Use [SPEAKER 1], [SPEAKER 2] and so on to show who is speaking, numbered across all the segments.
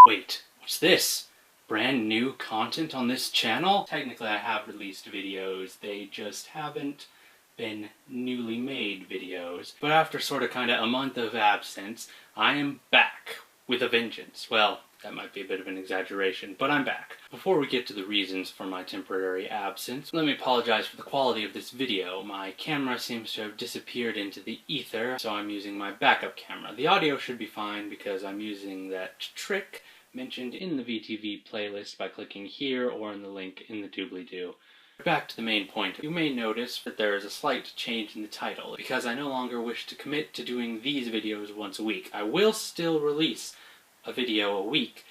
[SPEAKER 1] Wait, what's this? Brand new content on this channel? Technically I have released videos, they just haven't been newly made videos. But after sort of kinda a month of absence, I am back with a vengeance. Well, that might be a bit of an exaggeration, but I'm back. Before we get to the reasons for my temporary absence, let me apologize for the quality of this video. My camera seems to have disappeared into the ether, so I'm using my backup camera. The audio should be fine because I'm using that trick mentioned in the VTV playlist by clicking here or in the link in the doobly-doo. Back to the main point. You may notice that there is a slight change in the title, because I no longer wish to commit to doing these videos once a week. I will still release a video a week.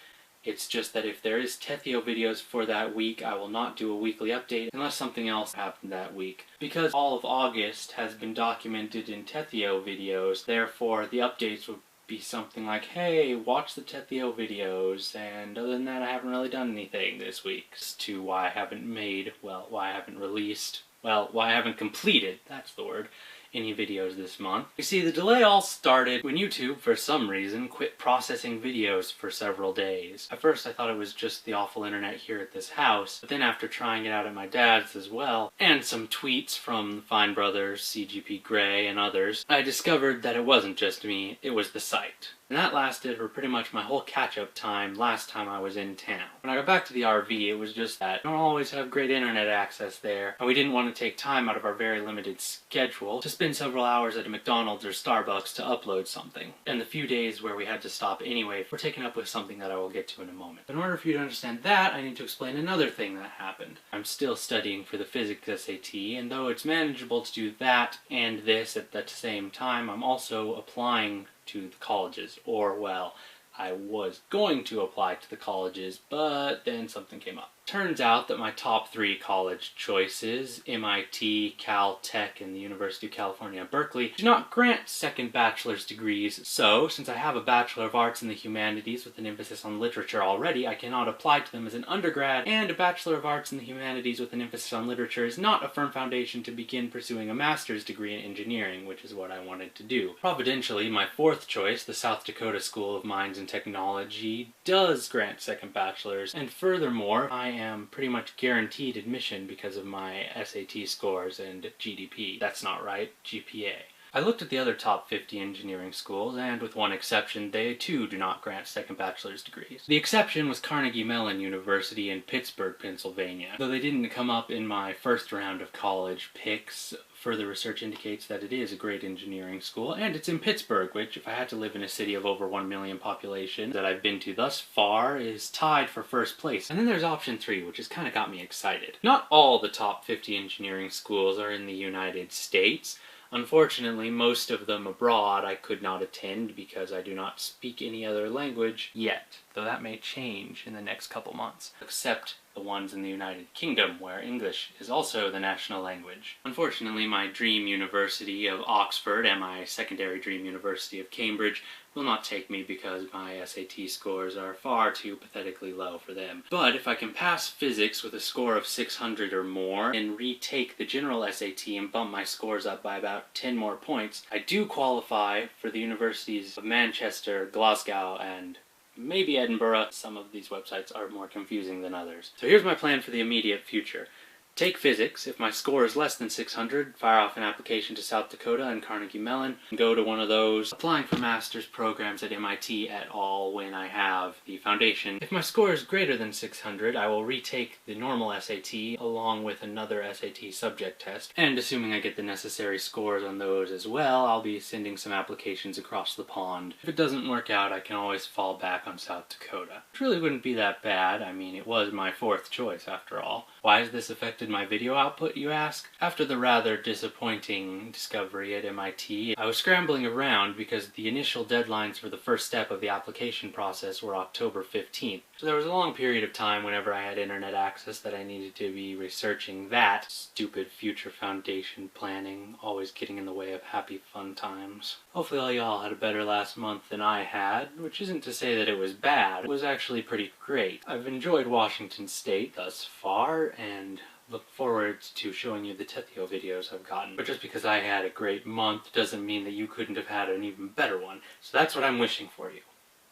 [SPEAKER 1] It's just that if there is Tethio videos for that week, I will not do a weekly update unless something else happened that week. Because all of August has been documented in Tethio videos, therefore the updates would be something like, hey, watch the Tethio videos, and other than that I haven't really done anything this week. As to why I haven't made, well, why I haven't released, well, why I haven't completed, that's the word, any videos this month. You see, the delay all started when YouTube, for some reason, quit processing videos for several days. At first I thought it was just the awful internet here at this house, but then after trying it out at my dad's as well, and some tweets from the Fine Brothers, CGP Grey, and others, I discovered that it wasn't just me, it was the site. And that lasted for pretty much my whole catch-up time last time I was in town. When I got back to the RV, it was just that I don't always have great internet access there, and we didn't want to take time out of our very limited schedule to spend several hours at a McDonald's or Starbucks to upload something. And the few days where we had to stop anyway were taken up with something that I will get to in a moment. But in order for you to understand that, I need to explain another thing that happened. I'm still studying for the physics SAT, and though it's manageable to do that and this at the same time, I'm also applying to the colleges, or well, I was going to apply to the colleges, but then something came up. Turns out that my top 3 college choices, MIT, Caltech, and the University of California, Berkeley, do not grant second bachelor's degrees, so since I have a Bachelor of Arts in the Humanities with an emphasis on literature already, I cannot apply to them as an undergrad, and a Bachelor of Arts in the Humanities with an emphasis on literature is not a firm foundation to begin pursuing a master's degree in engineering, which is what I wanted to do. Providentially, my 4th choice, the South Dakota School of Mines and Technology, does grant second bachelor's, and furthermore, I am pretty much guaranteed admission because of my SAT scores and GDP. That's not right, GPA. I looked at the other top 50 engineering schools, and with one exception, they too do not grant second bachelor's degrees. The exception was Carnegie Mellon University in Pittsburgh, Pennsylvania. Though they didn't come up in my first round of college picks, further research indicates that it is a great engineering school, and it's in Pittsburgh, which, if I had to live in a city of over 1 million population that I've been to thus far, is tied for first place. And then there's option 3, which has kind of got me excited. Not all the top 50 engineering schools are in the United States. Unfortunately, most of them abroad I could not attend because I do not speak any other language yet, though that may change in the next couple months, except the ones in the United Kingdom, where English is also the national language. Unfortunately, my dream university of Oxford and my secondary dream university of Cambridge will not take me because my SAT scores are far too pathetically low for them. But if I can pass physics with a score of 600 or more and retake the general SAT and bump my scores up by about 10 more points, I do qualify for the universities of Manchester, Glasgow, and maybe Edinburgh. Some of these websites are more confusing than others. So here's my plan for the immediate future. Take physics. If my score is less than 600, fire off an application to South Dakota and Carnegie Mellon, and go to one of those applying for master's programs at MIT et al. When I have the foundation. If my score is greater than 600, I will retake the normal SAT along with another SAT subject test, and assuming I get the necessary scores on those as well, I'll be sending some applications across the pond. If it doesn't work out, I can always fall back on South Dakota. Which really wouldn't be that bad. I mean, it was my 4th choice after all. Why has this affected my video output, you ask? After the rather disappointing discovery at MIT, I was scrambling around because the initial deadlines for the first step of the application process were October 15th. So there was a long period of time whenever I had internet access that I needed to be researching that. Stupid future foundation planning, always getting in the way of happy fun times. Hopefully all y'all had a better last month than I had, which isn't to say that it was bad. It was actually pretty great. I've enjoyed Washington State thus far, and look forward to showing you the Tethio videos I've gotten. But just because I had a great month doesn't mean that you couldn't have had an even better one. So that's what I'm wishing for you.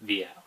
[SPEAKER 1] The out.